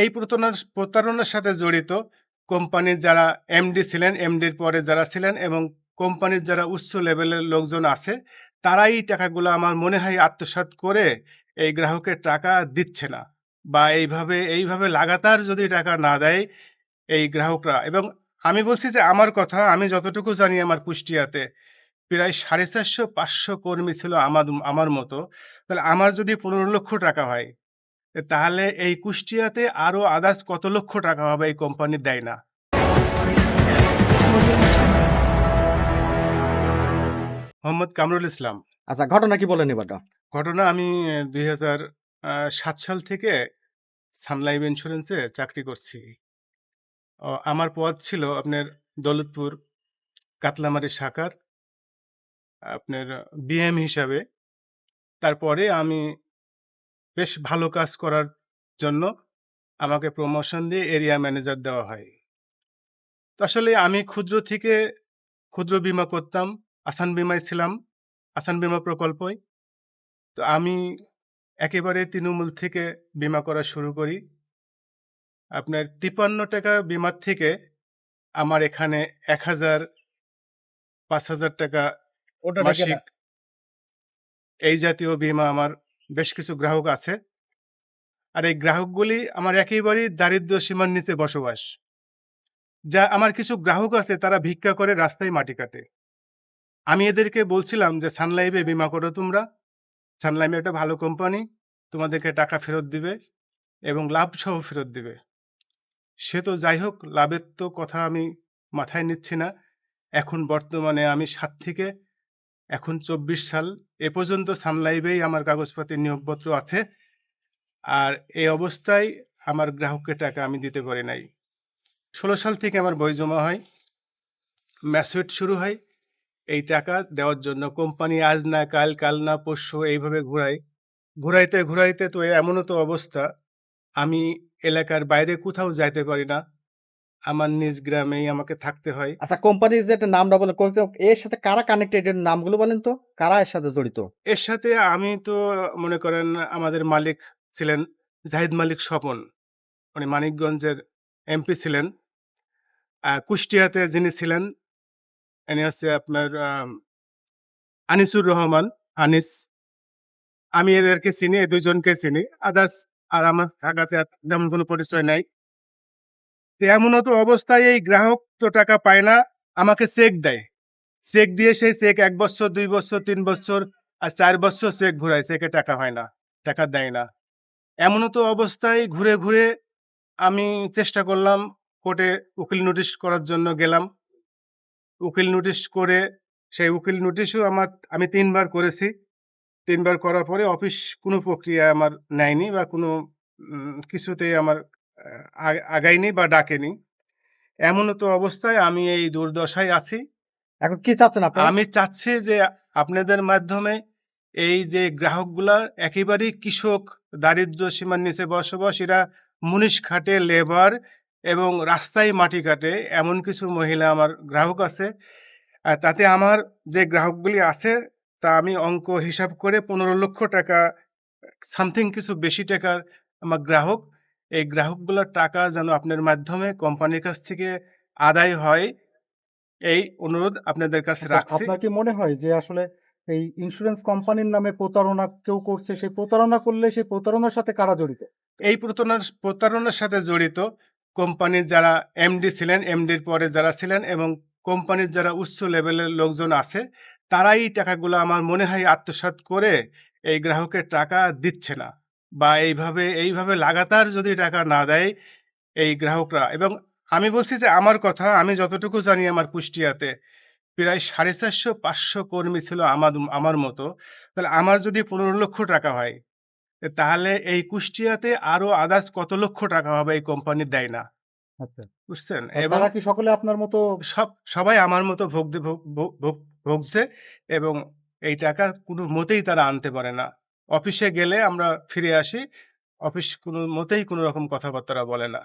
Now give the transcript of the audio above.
এই প্রতারণার সাথে জড়িত কোম্পানির যারা এমডি ছিলেন, এমডির পরে যারা ছিলেন এবং কোম্পানির যারা উচ্চ লেভেলের লোকজন আছে, তারাই টাকাগুলো আমার মনে হয় আত্মসাৎ করে এই গ্রাহকের টাকা দিচ্ছে না, বা এইভাবে লাগাতার যদি টাকা না দেয় এই গ্রাহকরা। এবং আমি বলছি যে আমার কথা, আমি যতটুকু জানি আমার কুষ্টিয়াতে প্রায় 450-500 কর্মী ছিল আমার মতো। তাহলে আমার যদি 15 লক্ষ টাকা হয়, তাহলে এই কুষ্টিয়াতে আরো আদার্স কত লক্ষ টাকা হবে এই কোম্পানি দেয় না। মোহাম্মদ কামরুল ইসলাম। আচ্ছা, ঘটনা কি বলেন এবার? ঘটনা, আমি 2007 সাল থেকে সানলাইফ ইন্স্যুরেন্সে চাকরি করছি। আমার পদ ছিল আপনার দৌলতপুর কাতলামারি শাখার আপনার বিএম হিসাবে। তারপরে আমি বেশ ভালো কাজ করার জন্য আমাকে প্রমোশন দিয়ে এরিয়া ম্যানেজার দেওয়া হয়। তো আসলে আমি ক্ষুদ্র বীমা করতাম, আসান বীমায় ছিলাম, আসান বীমা প্রকল্পই। তো আমি একেবারে তৃণমূল থেকে বীমা করা শুরু করি। আপনার 53 টাকা বীমার থেকে আমার এখানে 1000, 5000 টাকা মাসিক এই জাতীয় বীমা আমার বেশ কিছু গ্রাহক আছে। আর এই গ্রাহকগুলি আমার একেবারেই দারিদ্র্য সীমার নিচে বসবাস। যা আমার কিছু গ্রাহক আছে, তারা ভিক্ষা করে রাস্তায় মাটি কাটে। আমি এদেরকে বলছিলাম যে সানলাইফে বীমা করো তোমরা, সানলাইফ একটা ভালো কোম্পানি, তোমাদেরকে টাকা ফেরত দিবে এবং লাভ সহ ফেরত দিবে। সে তো যাই হোক, লাভের তো কথা আমি মাথায় নিচ্ছি না। এখন বর্তমানে আমি 7 থেকে এখন 24 সাল এ পর্যন্ত সানলাইফেই আমার কাগজপাতির নিয়োগপত্র আছে। আর এই অবস্থায় আমার গ্রাহককে টাকা আমি দিতে পারি নাই। 16 সাল থেকে আমার বই জমা হয়, ম্যাচুইড শুরু হয়। এই টাকা দেওয়ার জন্য কোম্পানি আজ না কাল, কাল না পরশু এইভাবে ঘুরাইতে তো এমনও তো অবস্থা, আমি এলাকার বাইরে কোথাও যাইতে পারি না, আমার নিজ গ্রামেই আমাকে থাকতে হয়। আচ্ছা, কোম্পানির যে নামটা বলে, এর সাথে কারা কানেক্টেড, এর নামগুলো বলেন তো, কারা এর সাথে জড়িত? এর সাথে আমি তো মনে করেন আমাদের মালিক ছিলেন জাহিদ মালিক স্বপন, উনি মানিকগঞ্জের এমপি ছিলেন। কুষ্টিয়াতে যিনি ছিলেন, ইনি হচ্ছে আপনার আনিসুর রহমান, আনিস। আমি এদেরকে চিনি, এই দুজনকে চিনি, আদার্স আর আমার ঢাকাতে তেমন কোনো পরিচয় নাই। এমনও তো অবস্থায় এই গ্রাহক তো টাকা পায় না, আমাকে চেক দেয়। চেক দিয়ে সেই চেক 1 বছর, 2 বছর, 3 বছর আর 4 বছর চেক ঘুরায়, চেকে টাকা হয় না, টাকা দেয় না। এমনও তো অবস্থায় ঘুরে আমি চেষ্টা করলাম, কোর্টে উকিল নোটিশ করার জন্য গেলাম। উকিল নোটিশ করে, সেই উকিল নোটিশও আমি 3 বার করেছি। 3 বার করার পরে অফিস কোনো প্রক্রিয়া আমার নেয়নি, বা কোনো কিছুতেই আমার আগায়নি বা ডাকেনি। এমনও তো অবস্থায় আমি এই দুর্দশায় আছি। এখন কি চাচ্ছেন আপনারা? আমি চাচ্ছি যে আপনাদের মাধ্যমে এই যে গ্রাহকগুলা একেবারেই কৃষক, দারিদ্র্য সীমার নিচে বসবাস, এরা মুনিশ খাটে, লেবার এবং রাস্তায় মাটি কাটে, এমন কিছু মহিলা আমার গ্রাহক আছে। তাতে আমার যে গ্রাহকগুলি আছে, তা আমি অঙ্ক হিসাব করে 15 লক্ষ টাকা সামথিং কিছু বেশি টাকার আমার গ্রাহক। এই গ্রাহকগুলোর টাকা যেন আপনার মাধ্যমে কোম্পানির কাছ থেকে আদায় হয়, এই অনুরোধ আপনাদের কাছে আচ্ছা, রাখছি। আপনার কি মনে হয় যে আসলে এই ইন্স্যুরেন্স কোম্পানির নামে প্রতারণা কেউ করছে, সেই প্রতারণা করলে সেই প্রতারণার সাথে কারা জড়িত? এই প্রতারণার সাথে জড়িত কোম্পানির যারা এমডি ছিলেন, এমডির পরে যারা ছিলেন এবং কোম্পানির যারা উচ্চ লেভেলের লোকজন আছে, তারাই টাকাগুলো আমার মনে হয় আত্মসাৎ করে এই গ্রাহকের টাকা দিচ্ছে না, বা এইভাবে লাগাতার যদি টাকা না দেয় এই গ্রাহকরা। এবং আমি বলছি যে আমার কথা, আমি যতটুকু জানি আমার কুষ্টিয়াতে প্রায় 450-500 কর্মী ছিল আমার মতো। তাহলে আমার যদি 15 লক্ষ টাকা হয়, তাহলে এই কুষ্টিয়াতে আরো আদার্স কত লক্ষ টাকা হবে এই কোম্পানি দেয় না, আচ্ছা, বুঝছেন? আর এবং তারা কি সকলে আপনার মতো? সবাই আমার মতো ভুগছে, এবং এই টাকা কোনো মতেই তারা আনতে পারে না। অফিসে গেলে আমরা ফিরে আসি, অফিস কোনো মতেই কোনো রকম কথাবার্তা বলে না।